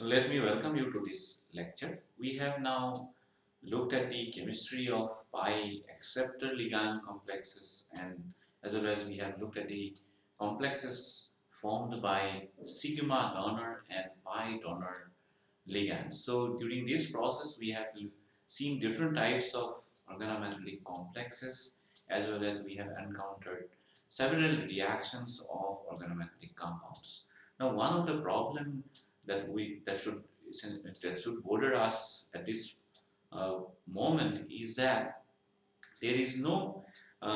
So let me welcome you to this lecture. We have now looked at the chemistry of pi acceptor ligand complexes, and as well as we have looked at the complexes formed by sigma donor and pi donor ligands. So during this process we have seen different types of organometallic complexes, as well as we have encountered several reactions of organometallic compounds. Now one of the problem that should bother us at this moment is that there is no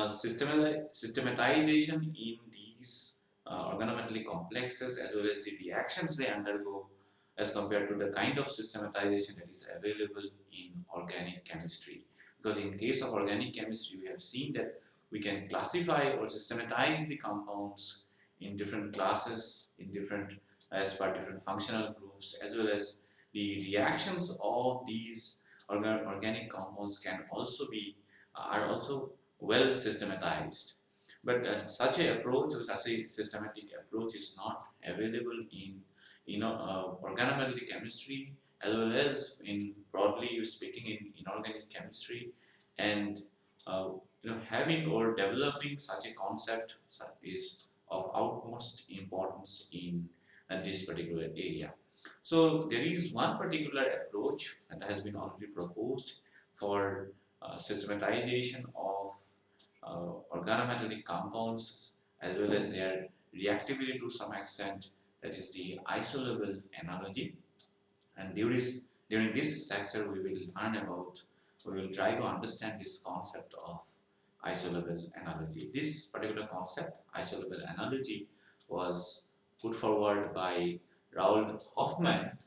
systematization in these organometallic complexes, as well as the reactions they undergo, as compared to the kind of systematization that is available in organic chemistry. Because in case of organic chemistry, we have seen that we can classify or systematize the compounds in different classes, in different as per different functional groups, as well as the reactions of these organic compounds can also be are also well systematized. But such a approach or such a systematic approach is not available in organometallic chemistry, as well as in broadly speaking in inorganic chemistry. And having or developing such a concept is of utmost importance in this particular area. So there is one particular approach that has been already proposed for systematization of organometallic compounds, as well as their reactivity to some extent, that is the isolable analogy. And during this lecture we will try to understand this concept of isolable analogy. This particular concept, isolable analogy, was put forward by Raoul Hoffman,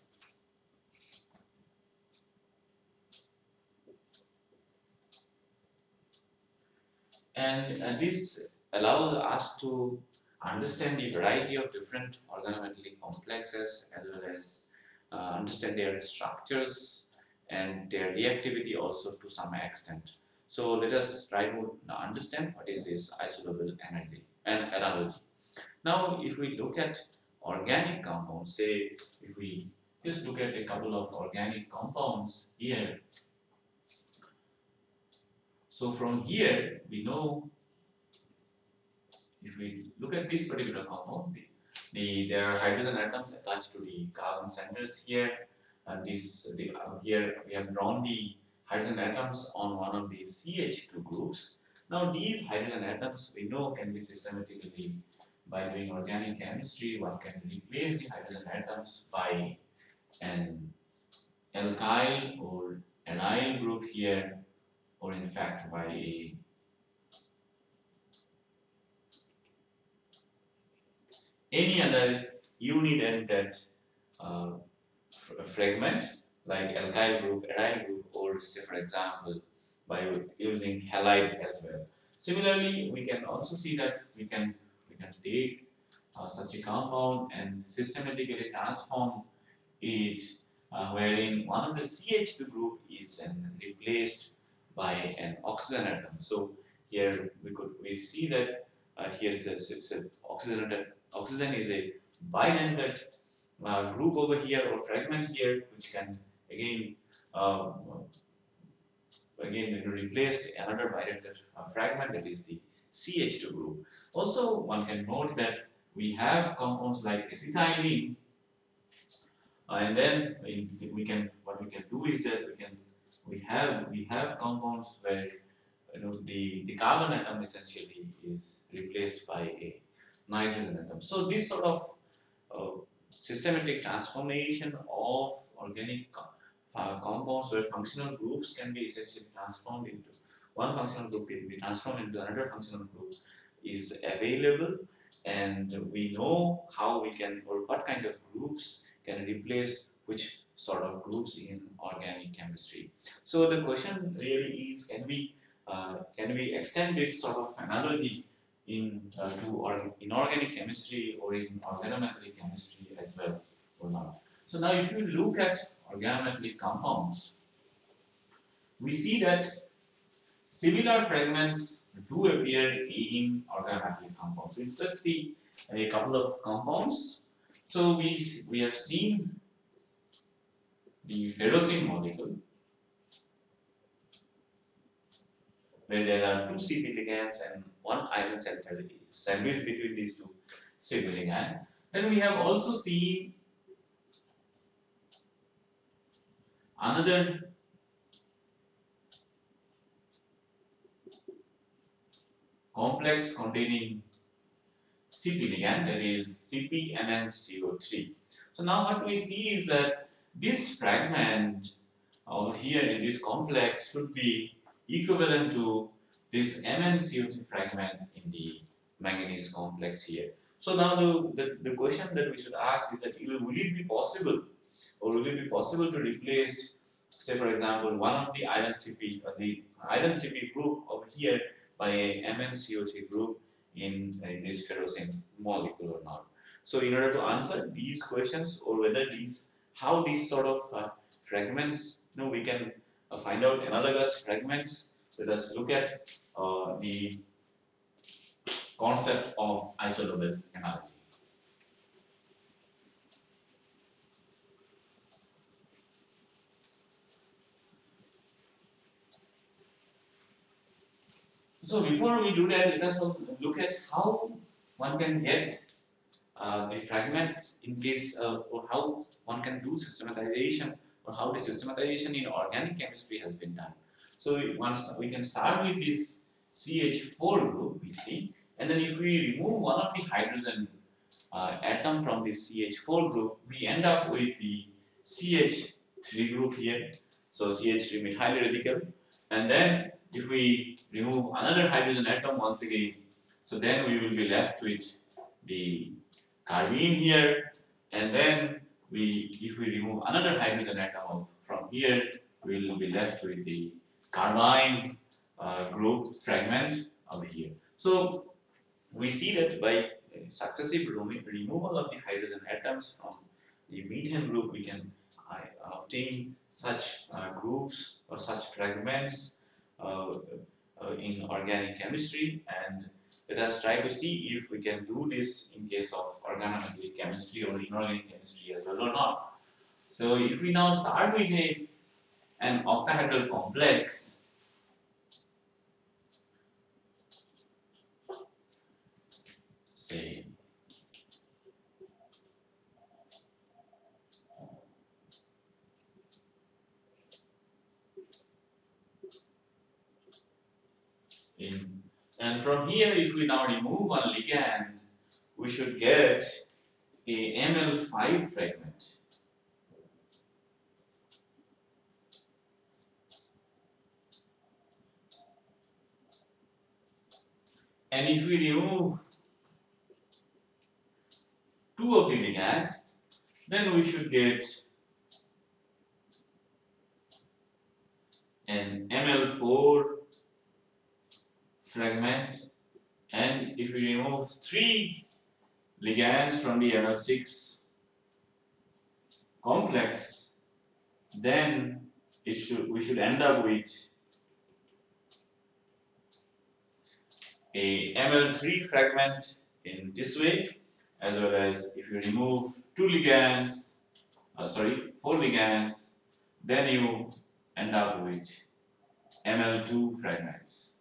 and this allows us to understand the variety of different organometallic complexes, as well as understand their structures and their reactivity also to some extent. So let us try to understand what is this isolable analogy. Now if we look at organic compounds, say if we just look at a couple of organic compounds here. So from here we know, if we look at this particular compound, there are hydrogen atoms attached to the carbon centers here, and here we have drawn the hydrogen atoms on one of these CH2 groups. Now these hydrogen atoms we know can be systematically, by doing organic chemistry, one can replace the hydrogen atoms by an alkyl or aryl group here, or in fact by any other unit-ended fragment like alkyl group, aryl group, or say for example by using halide as well. Similarly, we can also see that we can take such a compound and systematically transform it, wherein one of the CH2 group is then replaced by an oxygen atom. So here we see that here it's a oxygen is a bidentate group over here, or fragment here, which can again replace another bidentate fragment, that is the CH2 group. Also, one can note that we have compounds like acetylene, and then what we can do is that we have compounds where the carbon atom essentially is replaced by a nitrogen atom. So this sort of systematic transformation of organic compounds, where functional groups can be essentially transformed into one functional group, can be transformed into another functional group, is available, and we know how we can, or what kind of groups can replace which sort of groups in organic chemistry. So the question really is, can we extend this sort of analogy to inorganic chemistry or in organometallic chemistry as well, or not? So now if you look at organometallic compounds, we see that similar fragments do appear in organometallic compounds. So let's see a couple of compounds. So we have seen the ferrocene molecule, where there are two CP ligands and one iron center is sandwiched between these two CP ligands. Then we have also seen another complex containing CP ligand, that is CpMnCO3. So now what we see is that this fragment over here in this complex should be equivalent to this MnCO3 fragment in the manganese complex here. So now the question that we should ask is that will it be possible, or will it be possible to replace, say for example, one of the iron CP or the iron CP group over here by a MnCO3 group in this ferrocene molecule or not? So in order to answer these questions, or whether these, how these sort of fragments, we can find out analogous fragments, let us look at the concept of isolobal analogy. So before we do that, let us look at how one can get the fragments in case, or how one can do systematization, or how the systematization in organic chemistry has been done. So once we can start with this CH4 group, we see, and then if we remove one of the hydrogen atom from this CH4 group, we end up with the CH3 group here. So CH3 methyl radical, and then if we remove another hydrogen atom once again, so then we will be left with the carbene here, and then if we remove another hydrogen atom from here, we will be left with the carbene group fragment over here. So we see that by successive removal of the hydrogen atoms from the methane group, we can obtain such groups or such fragments in organic chemistry, and let us try to see if we can do this in case of organometallic chemistry or inorganic chemistry as well or not. So if we now start with an octahedral complex, say and from here, if we now remove one ligand, we should get a Ml5 fragment. And if we remove two of the ligands, then we should get an Ml4 fragment. And if we remove three ligands from the Ml6 complex, then we should end up with a Ml3 fragment in this way, as well as if you remove four ligands, then you end up with Ml2 fragments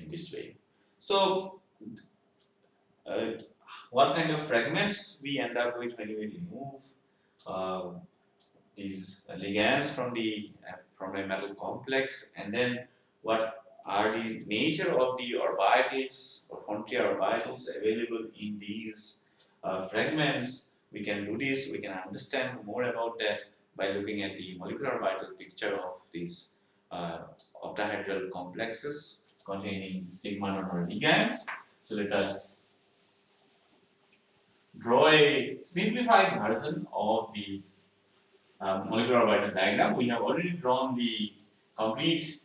in this way. So what kind of fragments we end up with when we remove these ligands from a metal complex, and then what are the nature of the orbitals or frontier orbitals available in these fragments. We can do this, we can understand more about that by looking at the molecular orbital picture of these octahedral complexes containing sigma donor ligands. So let us draw a simplified version of these molecular orbital diagram. We have already drawn the complete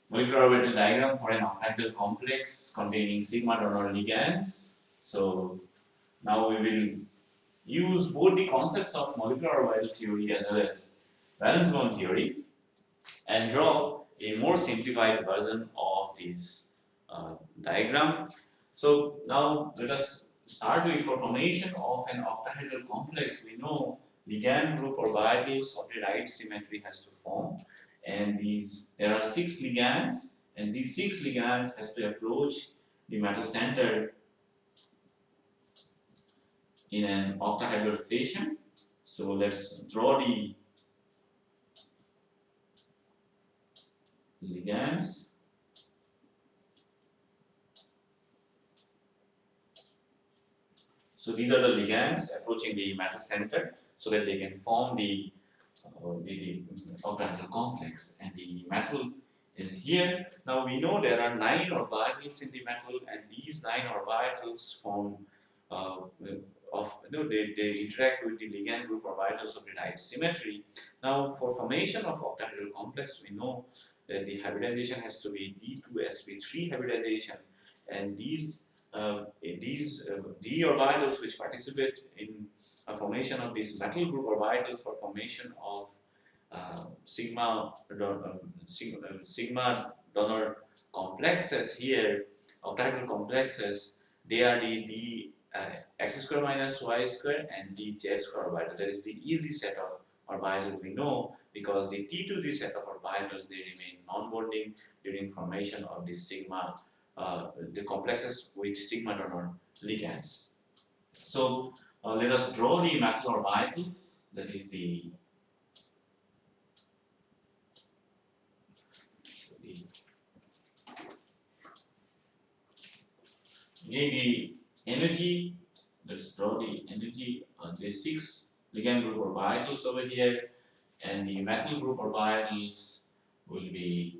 molecular orbital diagram for an octahedral complex containing sigma donor ligands. So now we will use both the concepts of molecular orbital theory as well as valence bond theory and draw a more simplified version of this diagram. So now let us start with, for formation of an octahedral complex, we know ligand group orbitals of the right symmetry has to form, and there are 6 ligands, and these 6 ligands has to approach the metal center in an octahedral fashion. So let's draw the ligands. So these are the ligands approaching the metal center so that they can form the octahedral complex, and the metal is here. Now we know there are 9 orbitals in the metal, and these 9 orbitals form uh, they interact with the ligand group orbitals of the right symmetry. Now for formation of octahedral complex, we know that the hybridization has to be D2sp3 hybridization, and these d orbitals which participate in formation of this metal group orbital for formation of sigma donor complexes here, octahedral complexes. They are the d x square minus y square and d z square orbital. That is the easy set of orbitals we know, because the T to the set of orbitals, they remain non-bonding during formation of the sigma, the complexes with sigma donor ligands. So let us draw the metal orbitals. That is the energy. Let's draw the energy on the 6 ligand group orbitals over here, and the metal group orbitals will be,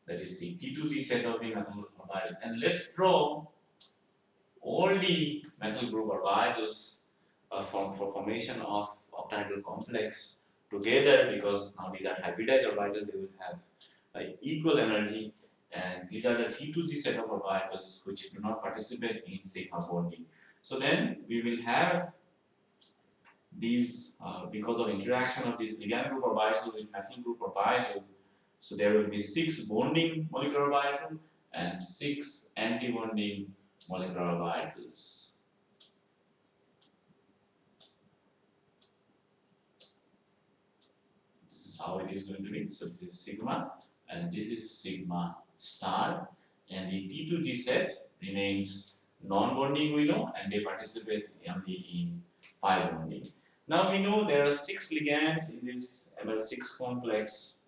that is the T to the set of the metal orbital. And let's draw all the metal group orbitals for formation of octahedral complex together, because now these are hybridized orbitals, they will have equal energy, and these are the T2G set of orbitals which do not participate in sigma bonding. So then we will have these, because of interaction of this ligand group orbital with metal group orbital, so there will be 6 bonding molecular orbital and 6 anti-bonding molecular orbitals. This is how it is going to be. So this is sigma and this is sigma star, and the T2G set remains non-bonding, we know, and they participate only in pi bonding. Now we know there are 6 ligands in this Ml6 complex,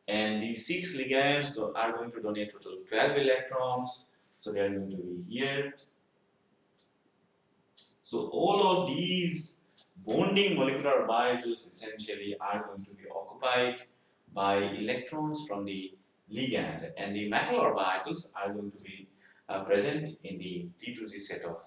and these 6 ligands are going to donate total 12 electrons. So they are going to be here. So all of these bonding molecular orbitals essentially are going to be occupied by electrons from the ligand, and the metal orbitals are going to be present in the T2G set of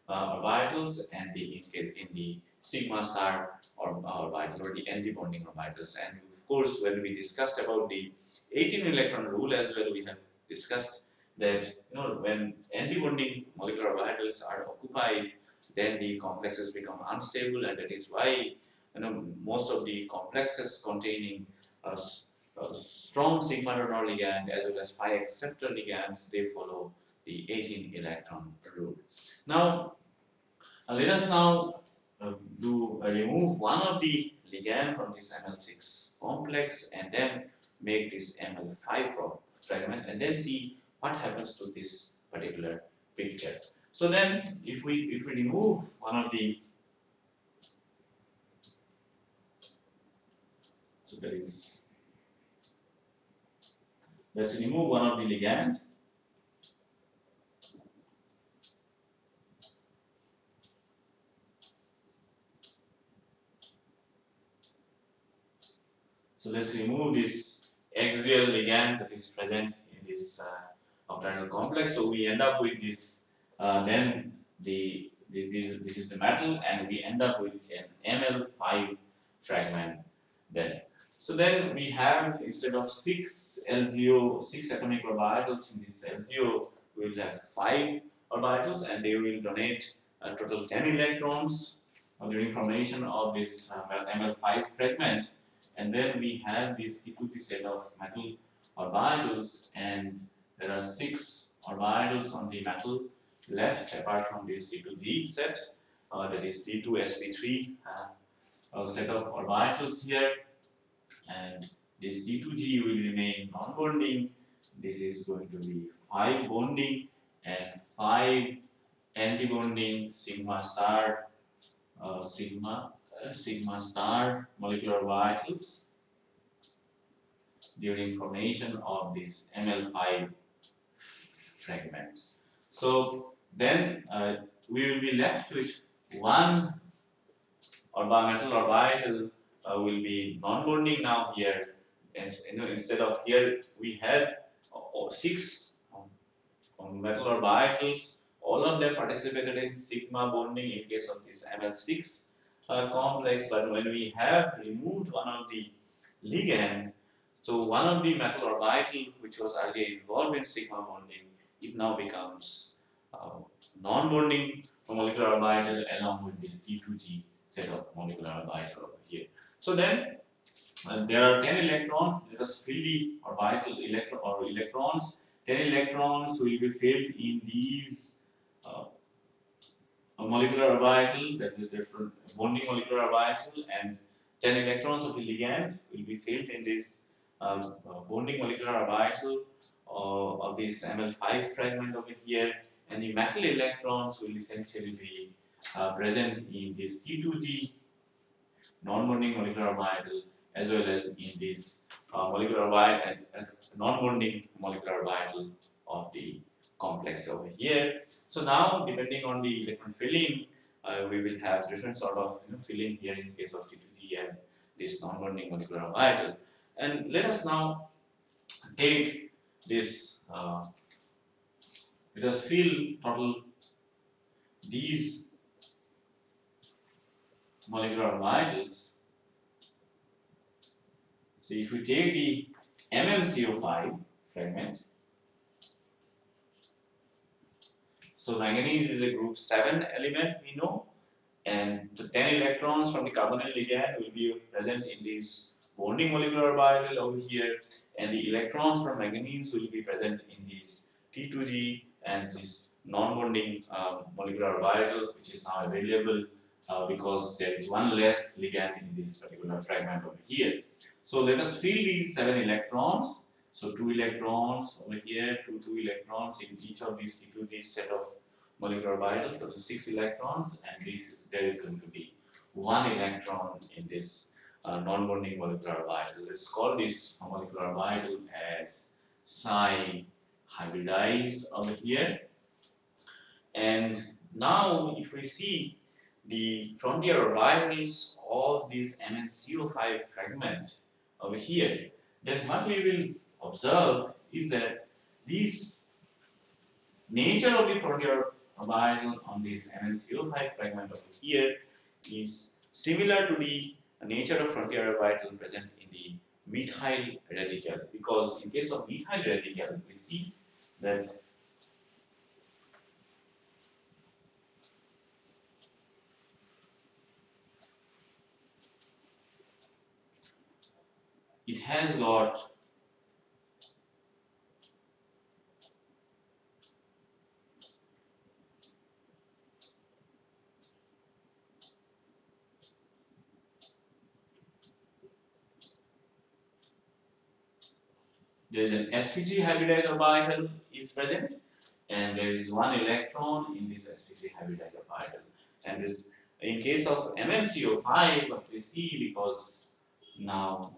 orbitals and in the sigma star orbital or the anti-bonding orbitals. And of course, when we discussed about the 18 electron rule as well, we have discussed that when anti-bonding molecular orbitals are occupied, then the complexes become unstable, and that is why most of the complexes containing a strong sigma donor ligand as well as pi acceptor ligands, they follow the 18 electron rule. Now let us now remove one of the ligand from this Ml6 complex and then make this Ml5 fragment, and then see what happens to this particular picture. So then if we remove one of the, so there is, let's remove one of the ligand. So let's remove this axial ligand that is present in this octahedral complex. So we end up with this, then this is the metal, and we end up with an Ml5 fragment then. So then we have, instead of 6 LGO, 6 atomic orbitals in this LGO, we will have 5 orbitals, and they will donate a total 10 electrons during formation of this Ml5 fragment. And then we have this T2G set of metal orbitals, and there are 6 orbitals on the metal left apart from this D2G set, that is D2sp3 set of orbitals here, and this D2G will remain non-bonding. This is going to be 5 bonding and 5 anti-bonding sigma star sigma star molecular orbitals during formation of this ML5 fragment. So then we will be left with one metal orbital will be non-bonding now here, and instead of here we had 6 metal orbitals. All of them participated in sigma bonding in case of this ML6 complex, but when we have removed one of the ligand, so one of the metal orbital which was earlier involved in sigma bonding, it now becomes non-bonding molecular orbital along with this D2G set of molecular orbital over here. So then there are 10 electrons. Let us fill the orbital electrons. 10 electrons will be filled in these molecular orbital, that is the bonding molecular orbital, and 10 electrons of the ligand will be filled in this bonding molecular orbital of this ML5 fragment over here, and the metal electrons will essentially be present in this T2G non-bonding molecular orbital as well as in this molecular orbital and non-bonding molecular orbital of the complex over here. So now, depending on the electron filling, we will have different sort of filling here in case of T2G and this non-bonding molecular orbital. And let us now take this. Let us fill total these molecular orbitals. So if we take the MnCO5 fragment, so manganese is a group 7 element, we know, and the 10 electrons from the carbonyl ligand will be present in this bonding molecular orbital over here, and the electrons from manganese will be present in this T2G and this non-bonding molecular orbital, which is now available because there is one less ligand in this particular fragment over here. So let us fill these 7 electrons. So 2 electrons over here, 2 electrons in each of these T2G set of molecular orbital, total 6 electrons, and there is going to be 1 electron in this non-bonding molecular orbital. Let's call this molecular orbital as psi hybridized over here. And now if we see the frontier orbitals of this MnCO5 fragment over here, then what we will observe is that this nature of the frontier orbital on this MnCO5 fragment over here is similar to the nature of frontier orbital present in the methyl radical, because in case of methyl radical we see that it has got there is an sp3 hybridized orbital is present, and there is 1 electron in this sp3 hybridized orbital. And this, in case of MnCO5, what we see, because now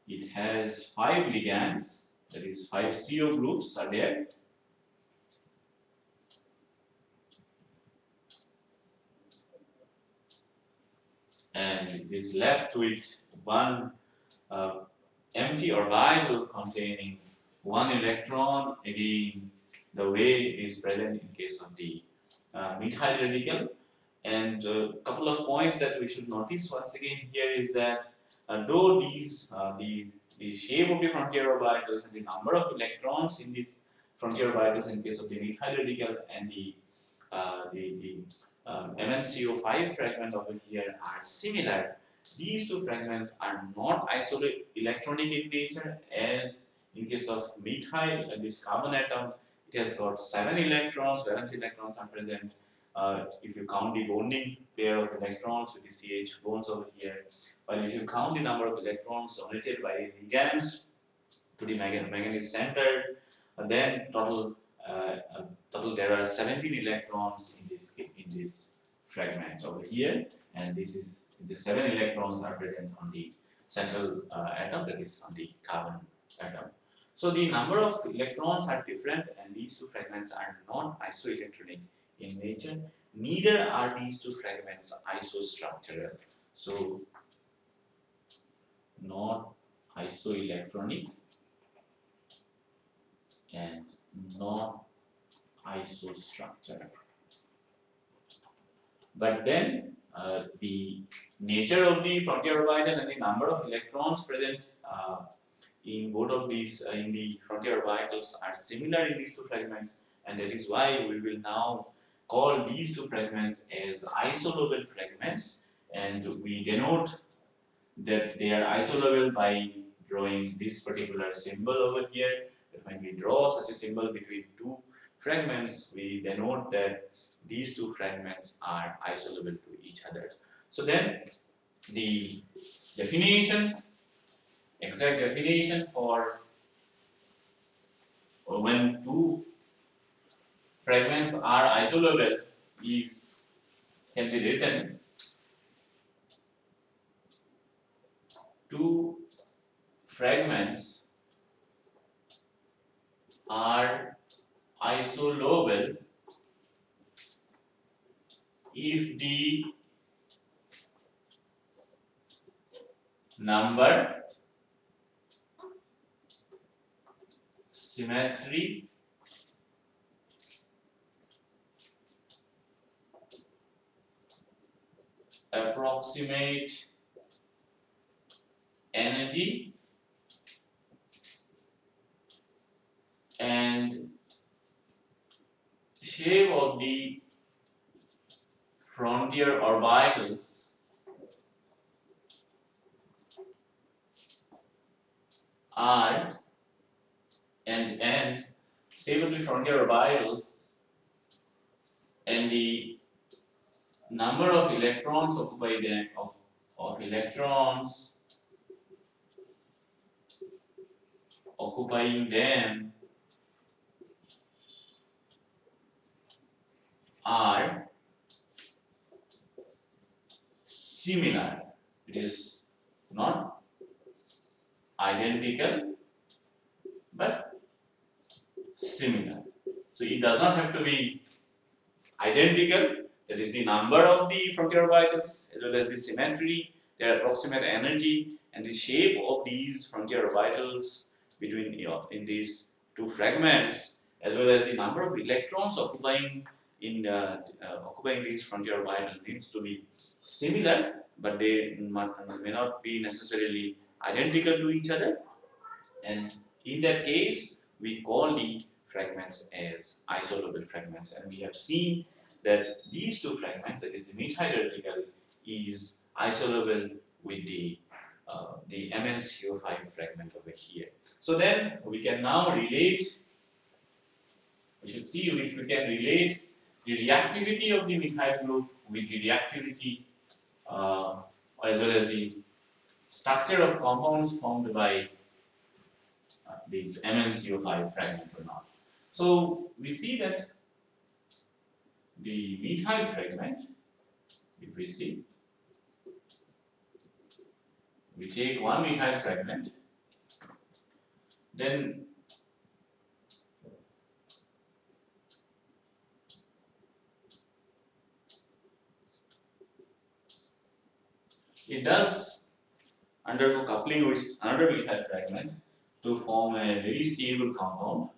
it has 5 ligands, that is 5 CO groups are there. And it is left with 1 empty orbital containing 1 electron, again the way it is present in case of the methyl radical. And a couple of points that we should notice once again here is that though these the shape of the frontier orbitals and the number of electrons in these frontier orbitals in case of the methyl radical and the MnCO5 fragment over here are similar, these two fragments are not isoelectronic in nature, as in case of methyl, this carbon atom It has got 7 electrons, valence electrons are present. If you count the bonding pair of electrons with the CH bonds over here, while if you count the number of electrons donated by the ligands to the manganese center, then total there are 17 electrons in this fragment over here, and this is the 7 electrons are present on the central atom, that is on the carbon atom. So the number of electrons are different, and these two fragments are not isoelectronic in nature. Neither are these two fragments isostructural. So not isoelectronic and not isostructural. But then the nature of the frontier orbital and the number of electrons present in both of these in the frontier orbitals are similar in these two fragments, and that is why we will now call these two fragments as isolobal fragments, and we denote that they are isolobal by drawing this particular symbol over here. That when we draw such a symbol between two fragments, we denote that these two fragments are isolobal to each other. So then the definition, exact definition for when two fragments are isolobal is can be written: two fragments are isolobal if the number, symmetry, approximate energy, and shape of the frontier orbitals are and shape of the frontier orbitals and the number of electrons occupied them of electrons occupying them are similar. It is not identical but similar. So it does not have to be identical, that is the number of the frontier orbitals as well as the symmetry, their approximate energy, and the shape of these frontier orbitals between in these two fragments, as well as the number of electrons occupying these frontier orbitals needs to be similar, but they may not be necessarily identical to each other. And in that case, we call the fragments as isolobal fragments, and we have seen that these two fragments, that is the methyl radical, is isolobal with the MnCO5 fragment over here. So then we can now relate. We should see if we can relate the reactivity of the methyl group with the reactivity as well as the structure of compounds formed by these MnCO5 fragment or not. So we see that the methyl fragment, if we see, we take one methyl fragment, then it does undergo coupling with another methyl fragment to form a very stable compound,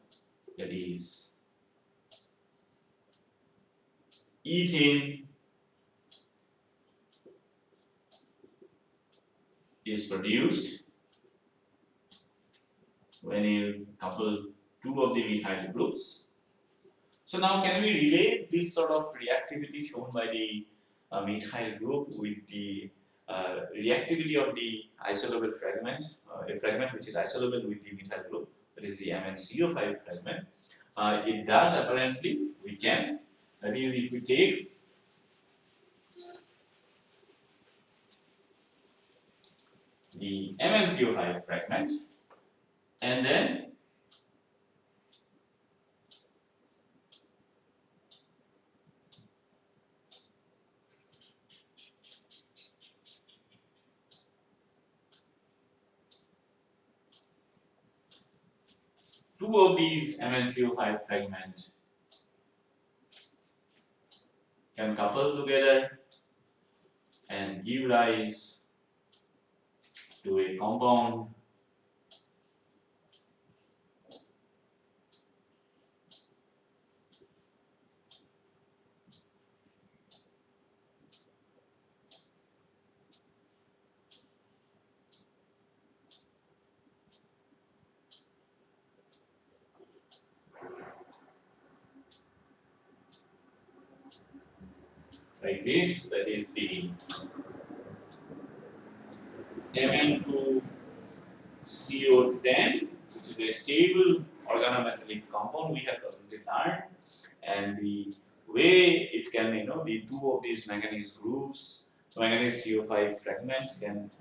that is ethane is produced when you couple two of the methyl groups. So now can we relate this sort of reactivity shown by the methyl group with the reactivity of the isolobal fragment, a fragment which is isolobal with the methyl group, that is the MnCO5 fragment. It does apparently. We can. That is, if we take the MnCO5 fragment and then two of these MnCO5 fragments can couple together and give rise to a compound like this. That is the Mn2CO10, which is a stable organometallic compound we have already learned, and the way it can, the two of these manganese groups, manganese CO5 fragments can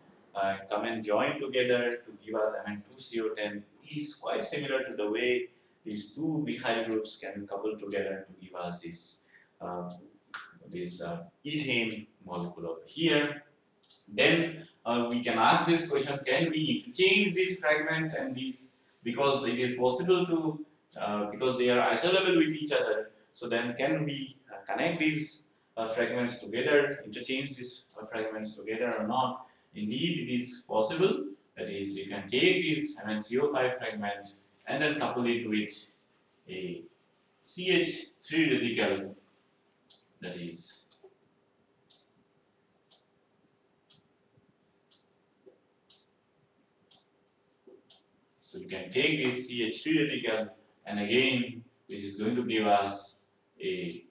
come and join together to give us Mn2CO10 is quite similar to the way these two methyl groups can couple together to give us this ethane molecule over here. Then we can ask this question: can we interchange these fragments and these, because it is possible to because they are isolable with each other. So then can we connect these fragments together, interchange these fragments together or not? Indeed, it is possible. That is, you can take this MnCO5 fragment and then couple it with a CH3 radical, that is, so you can take this CH3 radical, and again this is going to give us a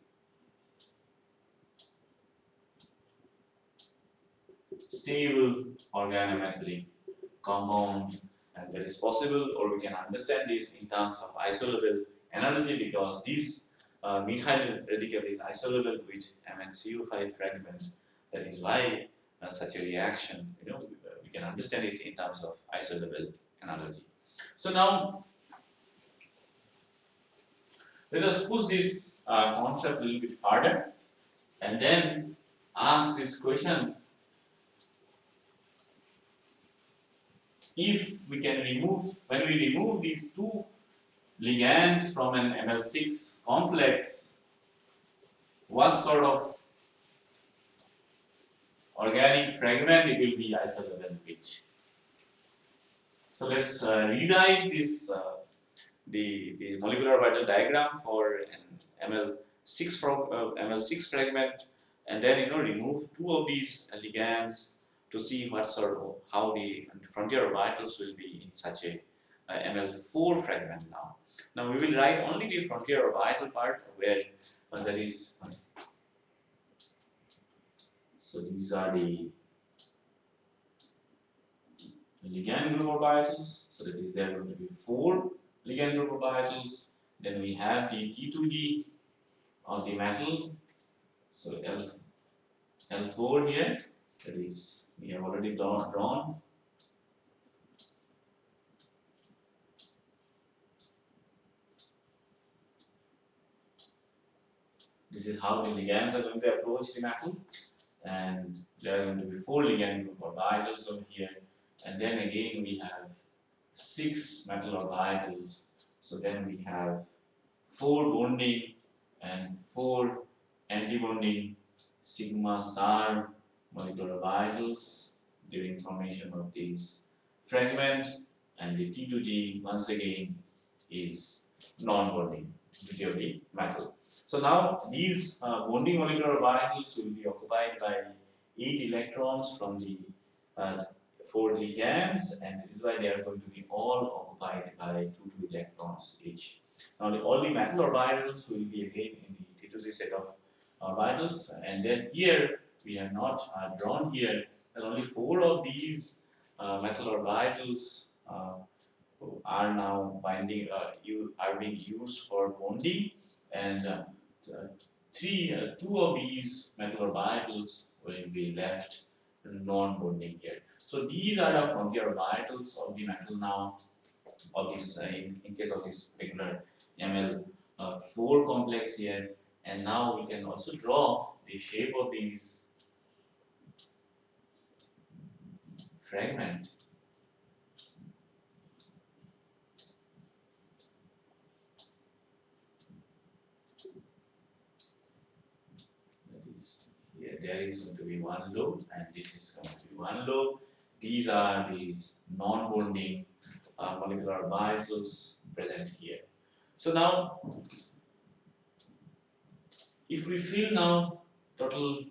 stable organometallic compound, and that is possible, or we can understand this in terms of isolable analogy, because this methyl radical is isolable with MnCO5 fragment. That is why such a reaction, we can understand it in terms of isolable analogy. So now let us push this concept a little bit harder and then ask this question: if we can remove, when we remove these two ligands from an Ml6 complex, what sort of organic fragment it will be isolable with? So let's rewrite this the molecular orbital diagram for an Ml6 fragment, and then remove two of these ligands to see what sort of, how the frontier orbitals will be in such a Ml4 fragment. Now we will write only the frontier orbital part, where that is. So these are the ligand group orbitals. So that is, there are going to be 4 ligand group orbitals. Then we have the T2G of the metal. So L4 here. That is, we have already drawn. This is how the ligands are going to approach the metal, and there are going to be 4 ligand group orbitals over here, and then again we have 6 metal orbitals. So then we have 4 bonding and 4 anti-bonding sigma star molecular orbitals during formation of this fragment, and the T2G once again is non-bonding due to the metal. So now these bonding molecular orbitals will be occupied by 8 electrons from the 4 ligands, and this is why they are going to be all occupied by 2 electrons each. Now all the metal orbitals will be again in the T2G set of orbitals, and then here we have not drawn here that only 4 of these metal orbitals are now binding, are being used for bonding, and two of these metal orbitals will be left non-bonding here. So these are the frontier orbitals of the metal now, of this in case of this particular Ml4 complex here, and now we can also draw the shape of these fragment. That is, here there is going to be one lobe, and this is going to be one lobe. These are these non-bonding molecular orbitals present here. So now, if we fill now total,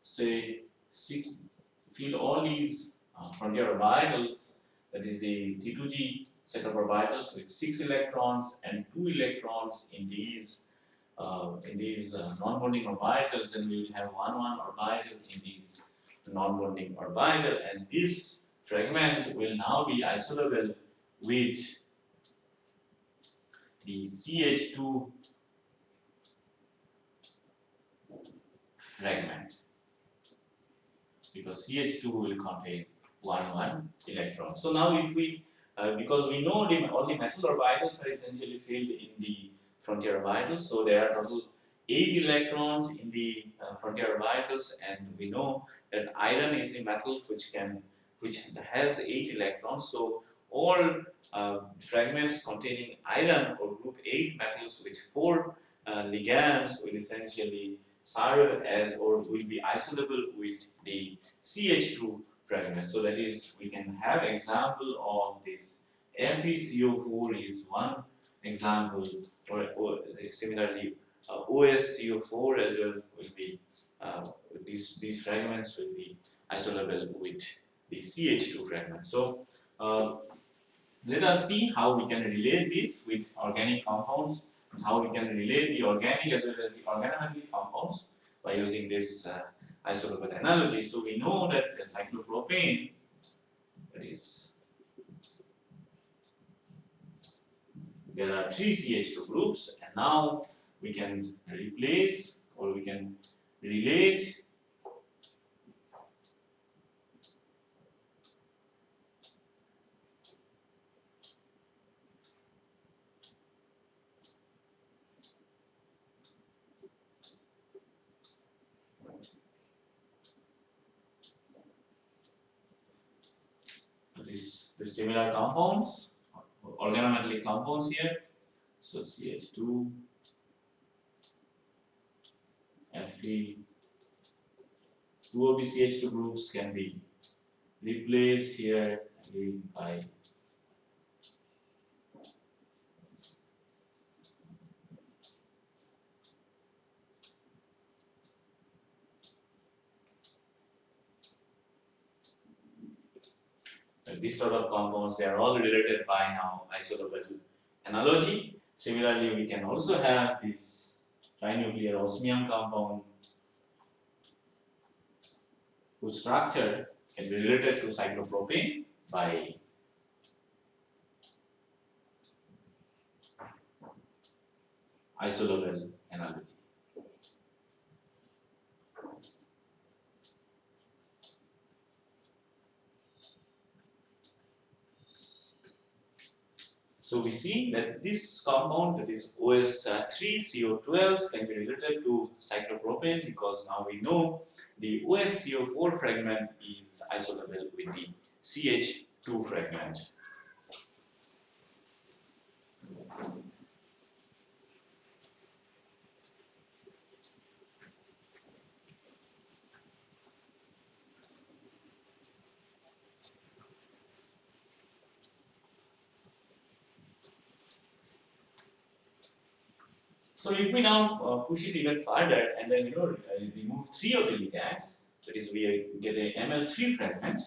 say, fill all these frontier orbitals, that is the T2G set of orbitals with 6 electrons and 2 electrons in these non-bonding orbitals, then we will have 1 orbital in these non-bonding orbital, and this fragment will now be isolable with the CH2 fragment, because CH2 will contain 1 electron. So now if we, because we know all the metal orbitals are essentially filled in the frontier orbitals, so there are total 8 electrons in the frontier orbitals, and we know that iron is a metal which has 8 electrons. So all fragments containing iron or group 8 metals with 4 ligands will essentially serve as, or will be isolable with the CH2 fragment. So that is, we can have example of this FeCO4 is one example, or similarly OSCO4 as well will be, these fragments will be isolable with the CH2 fragment. So let us see how we can relate this with organic compounds, how we can relate the organic as well as the organometallic compounds by using this isolobal analogy. So we know that the cyclopropane, that is, there are 3 CH2 groups, and now we can replace, or we can relate the similar compounds, organometallic compounds here. So CH2, Fe, two of the CH2 groups can be replaced here again by this sort of compounds. They are all related by now isolobal analogy. Similarly, we can also have this trinuclear osmium compound whose structure can be related to cyclopropane by isolobal analogy. So we see that this compound, that is OS3CO12, can be related to cyclopropane, because now we know the OSCO4 fragment is isolable with the CH2 fragment. So if we now push it even further and then remove 3 of the ligands, that is, we get a Ml3 fragment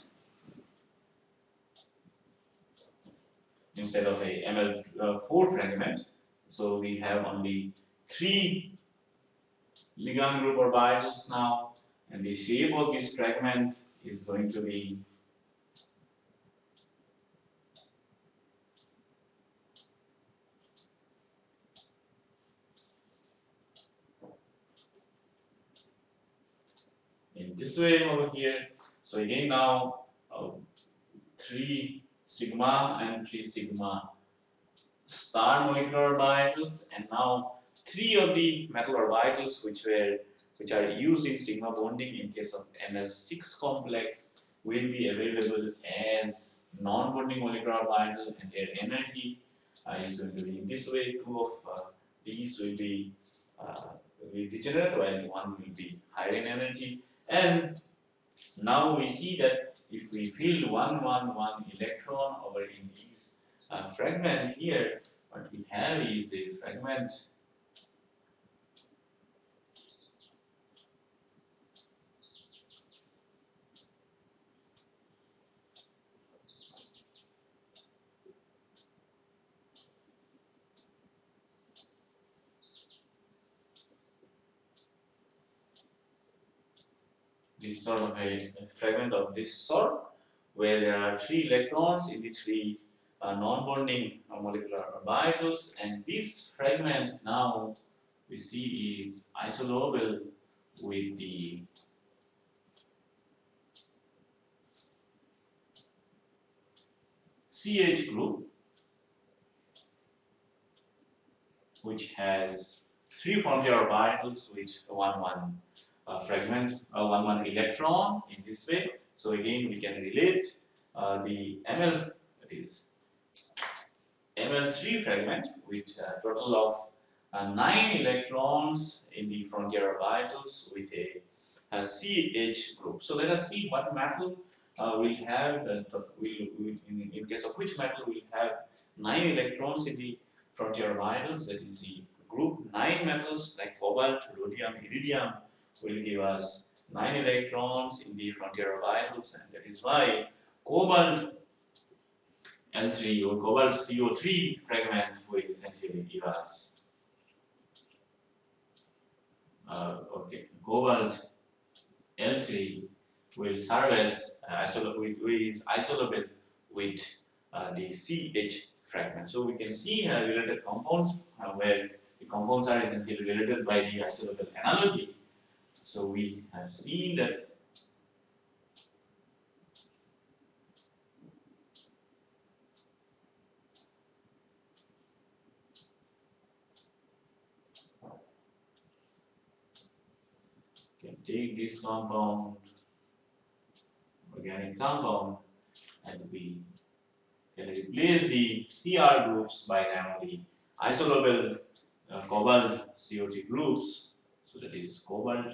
instead of a Ml4 fragment. So we have only 3 ligand group orbitals now, and the shape of this fragment is going to be this way over here. So again now 3 sigma and 3 sigma star molecular orbitals, and now 3 of the metal orbitals which are used in sigma bonding in case of Ml6 complex will be available as non-bonding molecular orbital, and their energy is going to be in this way. 2 of these will be degenerate, while one will be higher in energy. And now we see that if we fill 1 electron over in this fragment here, what we have is a fragment this sort of a fragment of this sort, where there are 3 electrons in the 3 non-bonding molecular orbitals, and this fragment now we see is isolobal with the CH group, which has 3 frontier orbitals with 1 fragment, 1 electron in this way. So again, we can relate the ML, that is ML3 fragment with a total of 9 electrons in the frontier orbitals with a CH group. So let us see what metal will have, in case of which metal will have 9 electrons in the frontier orbitals. That is the group 9 metals like cobalt, rhodium, iridium will give us 9 electrons in the frontier orbitals, and that is why cobalt L3 or cobalt CO3 fragment will essentially give us cobalt L3 will serve as isolable with the CH fragment. So we can see related compounds where the compounds are essentially related by the isolable analogy. So we have seen that we can take this compound, organic compound, and we can replace the Cr groups by now the isolable cobalt CO2 groups. So that is cobalt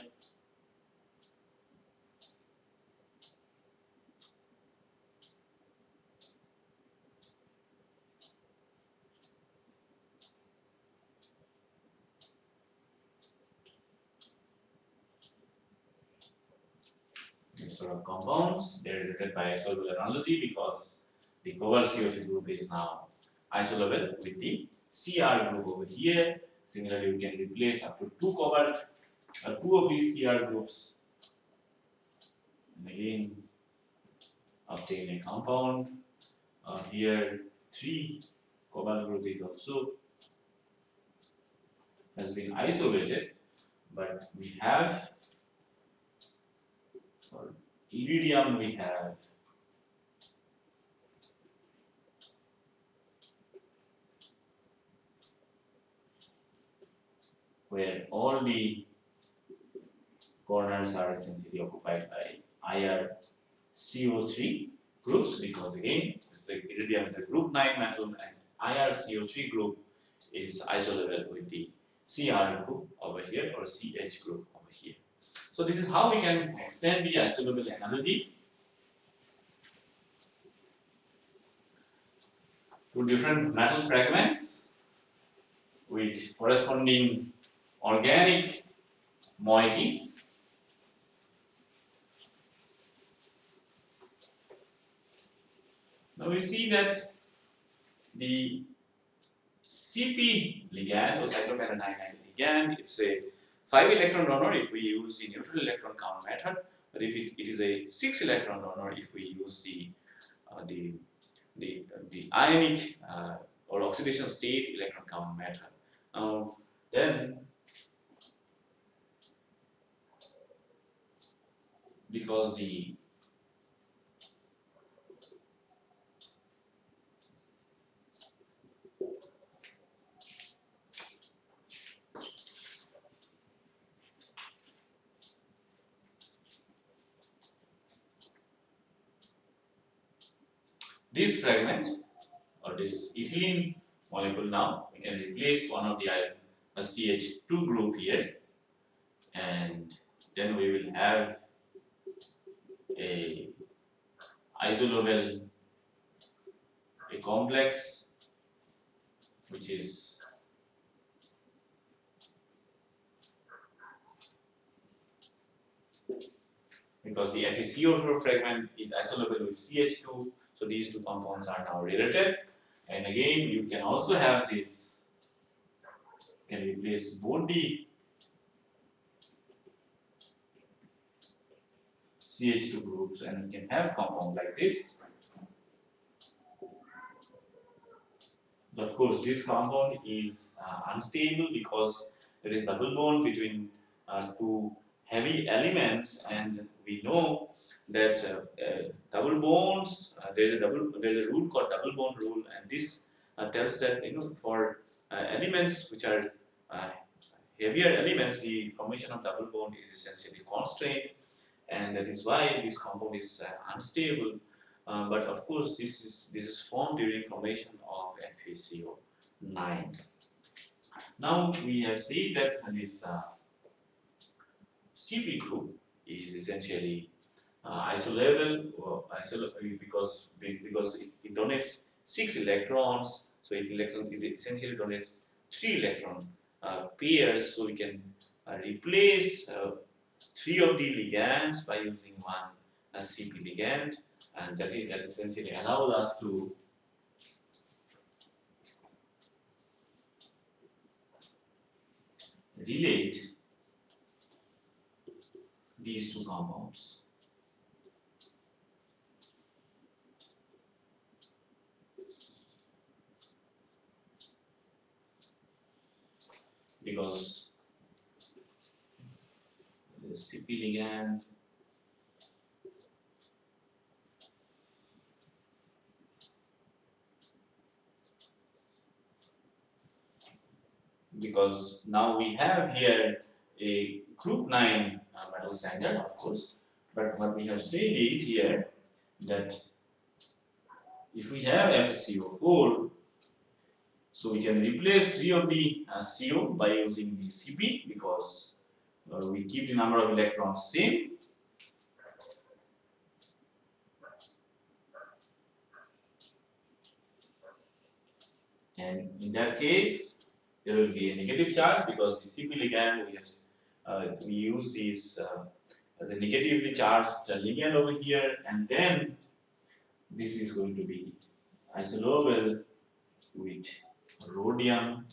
sort of compounds. They are related by isolable analogy because the cobalt CO2 group is now isolable with the Cr group over here. Similarly, we can replace up to 2 cobalt, 2 of these Cr groups, and again obtain a compound. Here 3 cobalt group is also has been isolated, but we have for iridium we have where all the corners are essentially occupied by IR CO3 groups, because again iridium is a group 9 metal and IR CO3 group is isolable with the Cr group over here or CH group over here. So this is how we can extend the isolable analogy to different metal fragments with corresponding organic moieties. Now we see that the CP ligand or cyclopentadiene ligand, it's a 5 electron donor if we use the neutral electron count method, but if it is a 6 electron donor if we use the ionic or oxidation state electron count method. Then because the this fragment or this ethylene molecule, now we can replace one of the CH2 group here, and then we will have a isolobal, a complex which is because the FeCO4 fragment is isolobal with CH2, so these two compounds are now related. And again, you can also have this, can replace both the CH2 groups, and you can have compound like this. But of course, this compound is unstable because there is double bond between two heavy elements, and we know that double bonds. There's a rule called double bond rule, and this tells that for elements which are heavier elements, the formation of double bond is essentially constrained, and that is why this compound is unstable. But of course, this is formed during formation of FeCO9. Now we have seen that this Cp group is essentially isolable because it donates 6 electrons, so it essentially donates 3 electron pairs, so we can replace 3 of the ligands by using one Cp ligand, and that essentially allows us to relate these two compounds. Because the Cp ligand because now we have here a group 9 metal standard, of course, but what we have said is here that if we have FeCO4, so we can replace 3 of the CO by using the Cp because we keep the number of electrons same. And in that case, there will be a negative charge because the Cp ligand we use this as a negatively charged ligand over here, and then this is going to be isolobal with rhodium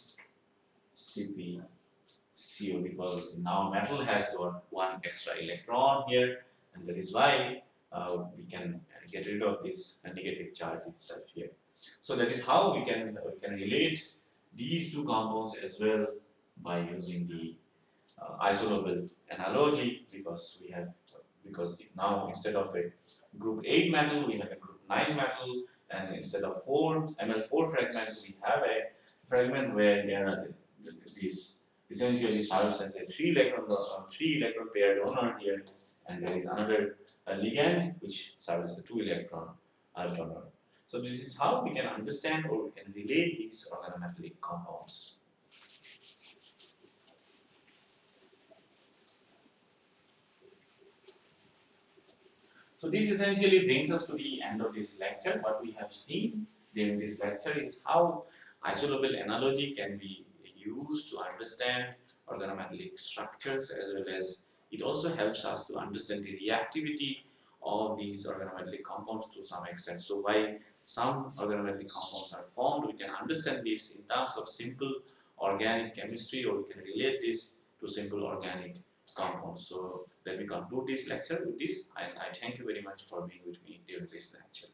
CpCO because now metal has got one extra electron here, and that is why we can get rid of this negative charge itself here. So that is how we can relate these two compounds as well by using the isolobal analogy, because now instead of a group 8 metal we have a group 9 metal, and instead of 4 Ml4 fragments we have a fragment where there are these essentially serves as a 3 electron pair donor here, and there is another ligand which serves as a 2 electron donor. So this is how we can understand or we can relate these organometallic compounds. So this essentially brings us to the end of this lecture. What we have seen during this lecture is how isolobal analogy can be used to understand organometallic structures, as well as it also helps us to understand the reactivity of these organometallic compounds to some extent. So why some organometallic compounds are formed, we can understand this in terms of simple organic chemistry, or we can relate this to simple organic compounds. So let me conclude this lecture with this, and I thank you very much for being with me during this lecture.